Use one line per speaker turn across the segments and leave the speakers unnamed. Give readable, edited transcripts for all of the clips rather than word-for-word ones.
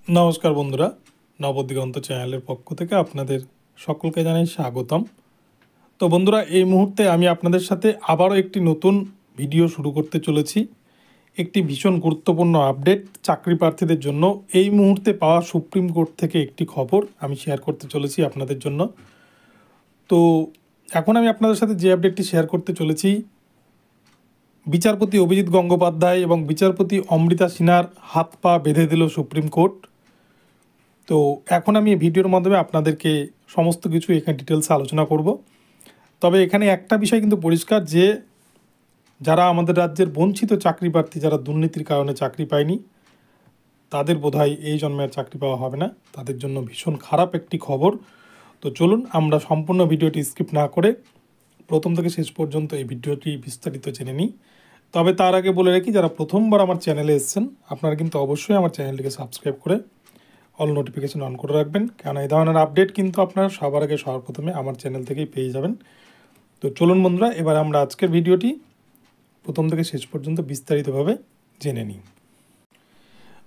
নমস্কার বন্ধুরা, নবদিগন্ত চ্যানেলের পক্ষ থেকে আপনাদের সকলকে জানাই স্বাগতম। তো বন্ধুরা, এই মুহূর্তে আমি আপনাদের সাথে আবারও একটি নতুন ভিডিও শুরু করতে চলেছি। একটি ভীষণ গুরুত্বপূর্ণ আপডেট চাকরি প্রার্থীদের জন্য এই মুহূর্তে পাওয়া সুপ্রিম কোর্ট থেকে একটি খবর আমি শেয়ার করতে চলেছি আপনাদের জন্য। তো এখন আমি আপনাদের সাথে যে আপডেটটি শেয়ার করতে চলেছি, বিচারপতি অভিজিৎ গঙ্গোপাধ্যায় এবং বিচারপতি অমৃতা সিনহার হাত পা বেঁধে দিল সুপ্রিম কোর্ট। তো এখন আমি এই ভিডিওর মাধ্যমে আপনাদেরকে সমস্ত কিছু এখানে ডিটেলসে আলোচনা করব। তবে এখানে একটা বিষয় কিন্তু পরিষ্কার যে যারা আমাদের রাজ্যের বঞ্চিত চাকরি প্রার্থী, যারা দুর্নীতির কারণে চাকরি পায়নি, তাদের বোধহয় এই জন্মে আর চাকরি পাওয়া হবে না। তাদের জন্য ভীষণ খারাপ একটি খবর। তো চলুন আমরা সম্পূর্ণ ভিডিওটি স্কিপ না করে প্রথম থেকে শেষ পর্যন্ত এই ভিডিওটি বিস্তারিত জেনে নিই। তবে তার আগে বলে রাখি, যারা প্রথমবার আমার চ্যানেলে এসেছেন আপনারা কিন্তু অবশ্যই আমার চ্যানেলটিকে সাবস্ক্রাইব করে অল নোটিফিকেশন অন করে রাখবেন, কারণ এই ধরনের আপডেট কিন্তু আপনারা সবার আগে সবার প্রথমে আমার চ্যানেল থেকেই পেয়ে যাবেন। তো চলুন বন্ধুরা, এবার আমরা আজকের ভিডিওটি প্রথম থেকে শেষ পর্যন্ত বিস্তারিতভাবে জেনে নিই।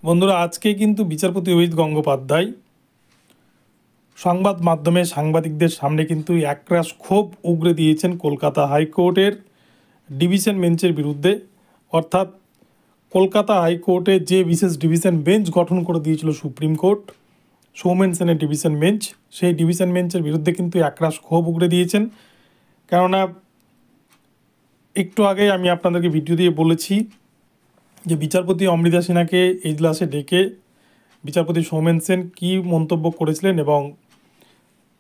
বন্ধুরা, আজকে কিন্তু বিচারপতি অভিজিৎ গঙ্গোপাধ্যায় সংবাদ মাধ্যমে সাংবাদিকদের সামনে কিন্তু একরাশ ক্ষোভ উগরে দিয়েছেন কলকাতা হাইকোর্টের ডিভিশন বেঞ্চের বিরুদ্ধে। অর্থাৎ কলকাতা হাইকোর্টে যে বিশেষ ডিভিশন বেঞ্চ গঠন করে দিয়েছিল সুপ্রিম কোর্ট, সৌমেন সেনের ডিভিশন বেঞ্চ, সেই ডিভিশন বেঞ্চের বিরুদ্ধে কিন্তু একরাশ ক্ষোভ উগরে দিয়েছেন। কেননা একটু আগে আমি আপনাদেরকে ভিডিও দিয়ে বলেছি যে বিচারপতি অমৃতা সিনহাকে এজলাসে ডেকে বিচারপতি সৌমেন সেন কী মন্তব্য করেছিলেন এবং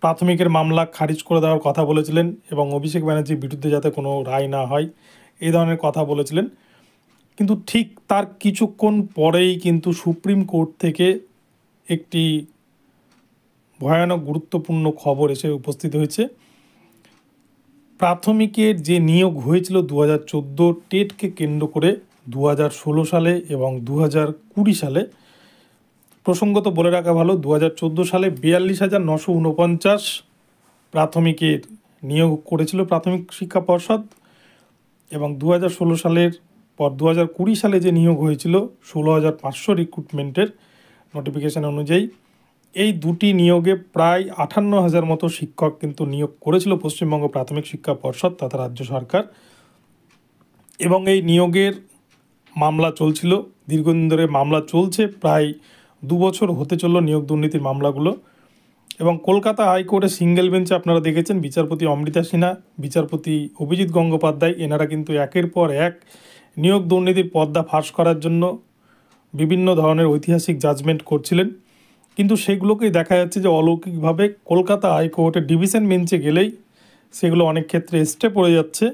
প্রাথমিকের মামলা খারিজ করে দেওয়ার কথা বলেছিলেন এবং অভিষেক ব্যানার্জির বিরুদ্ধে যাতে কোনো রায় না হয় এই ধরনের কথা বলেছিলেন। কিন্তু ঠিক তার কিছুক্ষণ পরেই কিন্তু সুপ্রিম কোর্ট থেকে একটি ভয়ানক গুরুত্বপূর্ণ খবর এসে উপস্থিত হয়েছে। প্রাথমিকের যে নিয়োগ হয়েছিল 2014 টেটকে কেন্দ্র করে 2016 সালে এবং 2020 সালে, প্রসঙ্গত বলে রাখা ভালো, 2014 সালে 42,949 প্রাথমিকের নিয়োগ করেছিল প্রাথমিক শিক্ষা পর্ষদ এবং 2016 সালের পর 2020 সালে যে নিয়োগ হয়েছিল 16,500 রিক্রুটমেন্টের নোটিফিকেশান অনুযায়ী, এই দুটি নিয়োগে প্রায় 58,000 মতো শিক্ষক কিন্তু নিয়োগ করেছিল পশ্চিমবঙ্গ প্রাথমিক শিক্ষা পর্ষদ তথা রাজ্য সরকার। এবং এই নিয়োগের মামলা চলছিল, দীর্ঘদিন ধরে মামলা চলছে, প্রায় 2 বছর হতে চলল নিয়োগ দুর্নীতির মামলাগুলো। এবং কলকাতা হাইকোর্টে সিঙ্গেল বেঞ্চে আপনারা দেখেছেন বিচারপতি অমৃতা সিনহা, বিচারপতি অভিজিৎ গঙ্গোপাধ্যায়, এনারা কিন্তু একের পর এক নিয়োগ দুর্নীতির পর্দা ফাঁস করার জন্য বিভিন্ন ধরনের ঐতিহাসিক জাজমেন্ট করছিলেন। কিন্তু সেগুলোকেই দেখা যাচ্ছে যে অলৌকিকভাবে কলকাতা হাইকোর্টের ডিভিশন বেঞ্চে গেলেই সেগুলো অনেক ক্ষেত্রে স্টে পড়ে যাচ্ছে।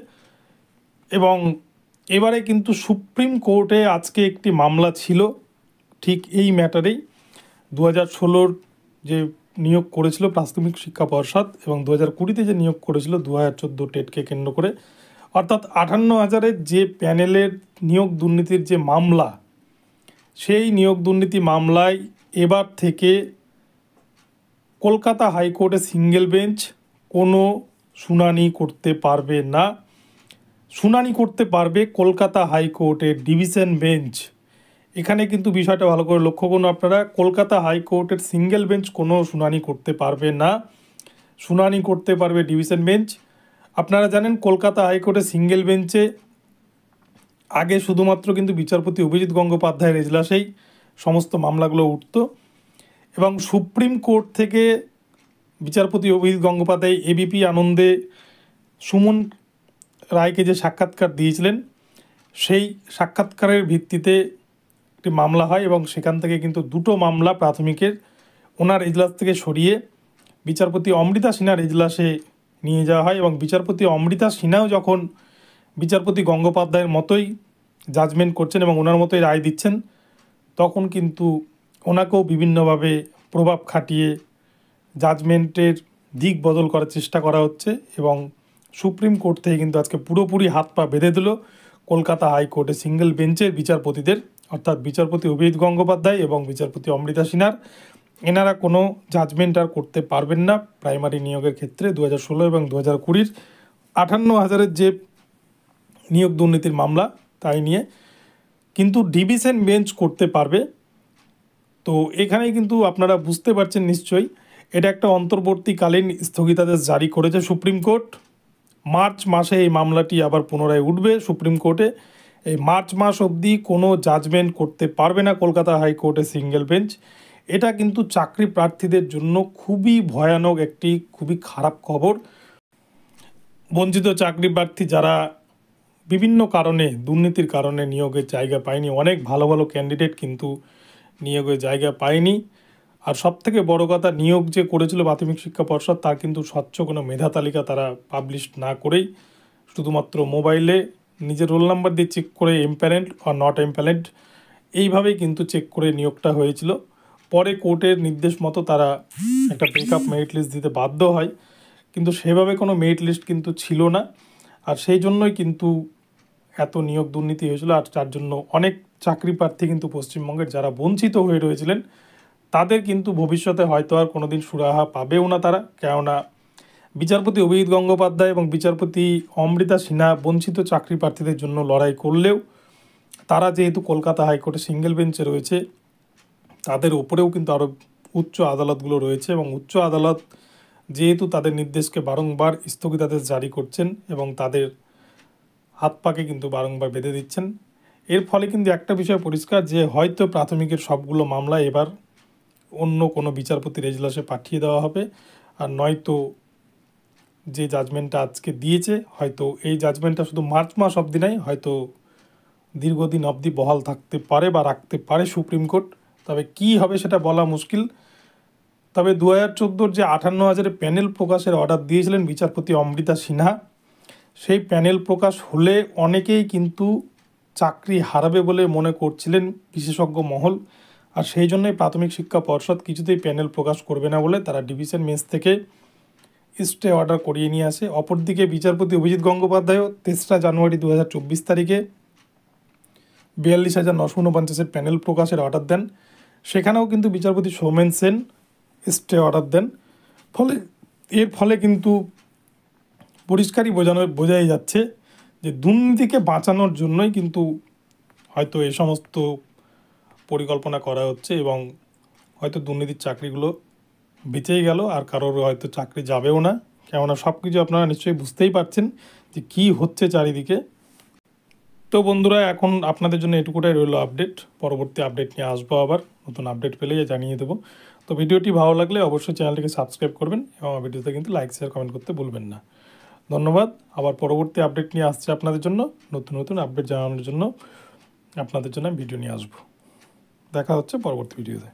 এবং এবারে কিন্তু সুপ্রিম কোর্টে আজকে একটি মামলা ছিল ঠিক এই ম্যাটারেই। 2016 যে নিয়োগ করেছিল প্রাথমিক শিক্ষা পর্ষদ এবং 2020 যে নিয়োগ করেছিল 2014 টেটকে কেন্দ্র করে, অর্থাৎ 58,000-এর যে প্যানেলের নিয়োগ দুর্নীতির যে মামলা, সেই নিয়োগ দুর্নীতি মামলায় এবার থেকে কলকাতা হাইকোর্টে সিঙ্গেল বেঞ্চ কোনো শুনানি করতে পারবে না। শুনানি করতে পারবে কলকাতা হাইকোর্টের ডিভিশন বেঞ্চ। এখানে কিন্তু বিষয়টা ভালো করে লক্ষ্য করুন আপনারা, কলকাতা হাইকোর্টের সিঙ্গেল বেঞ্চ কোনো শুনানি করতে পারবে না, শুনানি করতে পারবে ডিভিশন বেঞ্চ। আপনারা জানেন কলকাতা হাইকোর্টের সিঙ্গেল বেঞ্চে আগে শুধুমাত্র কিন্তু বিচারপতি অভিজিৎ গঙ্গোপাধ্যায়ের এজলাসেই সমস্ত মামলাগুলো উঠত এবং সুপ্রিম কোর্ট থেকে বিচারপতি অভিজিৎ গঙ্গোপাধ্যায় এবিপি আনন্দে সুমন রায়কে যে সাক্ষাৎকার দিয়েছিলেন, সেই সাক্ষাৎকারের ভিত্তিতে একটি মামলা হয় এবং সেখান থেকে কিন্তু দুটো মামলা প্রাথমিকের ওনার এজলাস থেকে সরিয়ে বিচারপতি অমৃতা সিনহার এজলাসে নিয়ে যাওয়া হয়। এবং বিচারপতি অমৃতা সিনহাও যখন বিচারপতি গঙ্গোপাধ্যায়ের মতোই জাজমেন্ট করছেন এবং ওনার মতোই রায় দিচ্ছেন, তখন কিন্তু ওনাকেও বিভিন্নভাবে প্রভাব খাটিয়ে জাজমেন্টের দিক বদল করার চেষ্টা করা হচ্ছে। এবং সুপ্রিম কোর্ট থেকে কিন্তু আজকে পুরোপুরি হাত পা বেঁধে দিল কলকাতা হাইকোর্টে সিঙ্গেল বেঞ্চের বিচারপতিদের, অর্থাৎ বিচারপতি অভিজিৎ গঙ্গোপাধ্যায় এবং বিচারপতি অমৃতা সিনহার। এনারা কোনো জাজমেন্ট আর করতে পারবেন না প্রাইমারি নিয়োগের ক্ষেত্রে 2016 এবং 2020 58,000-এর যে নিয়োগ দুর্নীতির মামলা তাই নিয়ে। কিন্তু ডিভিশন বেঞ্চ করতে পারবে তো এখানেই কিন্তু আপনারা বুঝতে পারছেন নিশ্চয়ই, এটা একটা অন্তর্বর্তীকালীন স্থগিতাদেশ জারি করেছে সুপ্রিম কোর্ট। মার্চ মাসে এই মামলাটি আবার পুনরায় উঠবে সুপ্রিম কোর্টে। এই মার্চ মাস অবধি কোনো জাজমেন্ট করতে পারবে না কলকাতা হাইকোর্টে সিঙ্গেল বেঞ্চ। এটা কিন্তু চাকরি প্রার্থীদের জন্য খুবই ভয়ানক একটি খুবই খারাপ খবর। বঞ্চিত চাকরি প্রার্থী যারা বিভিন্ন কারণে, দুর্নীতির কারণে নিয়োগের জায়গা পায়নি, অনেক ভালো ভালো ক্যান্ডিডেট কিন্তু নিয়োগের জায়গা পায়নি। আর সবথেকে বড় কথা, নিয়োগ যে করেছিল প্রাথমিক শিক্ষা পর্ষদ, তার কিন্তু স্বচ্ছ কোনো মেধা তালিকা তারা পাবলিশ না করেই শুধুমাত্র মোবাইলে নিজের রোল নাম্বার দিয়ে চেক করে এমপ্যানেন্ট আর নট এমপ্যানেন্ট এইভাবেই কিন্তু চেক করে নিয়োগটা হয়েছিল। পরে কোর্টের নির্দেশ মতো তারা একটা ব্রেকআপ মেরিট লিস্ট দিতে বাধ্য হয়, কিন্তু সেভাবে কোনো মেরিট লিস্ট কিন্তু ছিল না। আর সেই জন্যই কিন্তু এত নিয়োগ দুর্নীতি হয়েছিল। আর তার জন্য অনেক চাকরি প্রার্থী কিন্তু পশ্চিমবঙ্গের যারা বঞ্চিত হয়ে রয়েছিলেন, তাদের কিন্তু ভবিষ্যতে হয়তো আর কোনো দিন সুরাহা পাবেও না তারা। কেননা বিচারপতি অভিজিৎ গঙ্গোপাধ্যায় এবং বিচারপতি অমৃতা সিনহা বঞ্চিত চাকরি প্রার্থীদের জন্য লড়াই করলেও তারা যেহেতু কলকাতা হাইকোর্টে সিঙ্গেল বেঞ্চে রয়েছে, তাদের ওপরেও কিন্তু আরও উচ্চ আদালতগুলো রয়েছে, এবং উচ্চ আদালত যেহেতু তাদের নির্দেশকে বারংবার স্থগিতাদেশ জারি করছেন এবং তাদের হাত পাকে কিন্তু বারংবার বেঁধে দিচ্ছেন। এর ফলে কিন্তু একটা বিষয় পরিষ্কার, যে হয়তো প্রাথমিকের সবগুলো মামলা এবার অন্য কোনো বিচারপতির এজলাসে পাঠিয়ে দেওয়া হবে। আর নয়তো যে জাজমেন্টটা আজকে দিয়েছে, হয়তো এই জাজমেন্টটা শুধু মার্চ মাস অবধি নয়, হয়তো দীর্ঘদিন অবধি বহাল থাকতে পারে বা রাখতে পারে সুপ্রিম কোর্ট। তবে কি হবে সেটা বলা মুশকিল। তবে 2014 যে 58,000 প্যানেল প্রকাশের অর্ডার দিয়েছিলেন বিচারপতি অমৃতা সিনহা, সেই প্যানেল প্রকাশ হলে অনেকেই কিন্তু চাকরি হারাবে বলে মনে করছিলেন বিশেষজ্ঞ মহল। আর সেই জন্যই প্রাথমিক শিক্ষা পর্ষদ কিছুতেই প্যানেল প্রকাশ করবে না বলে তারা ডিভিশন বেঞ্চ থেকে স্টে অর্ডার করিয়ে নিয়ে আসে। অপরদিকে বিচারপতি অভিজিৎ গঙ্গোপাধ্যায়ও 3রা জানুয়ারি 2024 তারিখে 42,949 প্যানেল প্রকাশের অর্ডার দেন। সেখানেও কিন্তু বিচারপতি সৌমেন সেন স্টে অর্ডার দেন। এর ফলে কিন্তু পরিষ্কারই বোঝাই যাচ্ছে যে দুর্নীতিকে বাঁচানোর জন্যই কিন্তু হয়তো এই সমস্ত পরিকল্পনা করা হচ্ছে, এবং হয়তো দুর্নীতির চাকরিগুলো বেঁচেই গেল, আর কারোর হয়তো চাকরি যাবেও না। কেননা সব কিছু আপনারা নিশ্চয়ই বুঝতেই পারছেন যে কী হচ্ছে চারিদিকে। তো বন্ধুরা, এখন আপনাদের জন্য এটুকুটাই রইল আপডেট। পরবর্তী আপডেট নিয়ে আসবো, আবার নতুন আপডেট পেলেই জানিয়ে দেবো। তো ভিডিওটি ভালো লাগলে অবশ্যই চ্যানেলটিকে সাবস্ক্রাইব করবেন, এবং ভিডিওতে কিন্তু লাইক শেয়ার কমেন্ট করতে ভুলবেন না। ধন্যবাদ। আবার পরবর্তী আপডেট নিয়ে আসছে আপনাদের জন্য, নতুন নতুন আপডেট জানানোর জন্য আপনাদের জন্য ভিডিও নিয়ে আসবো। দেখা হচ্ছে পরবর্তী ভিডিওতে।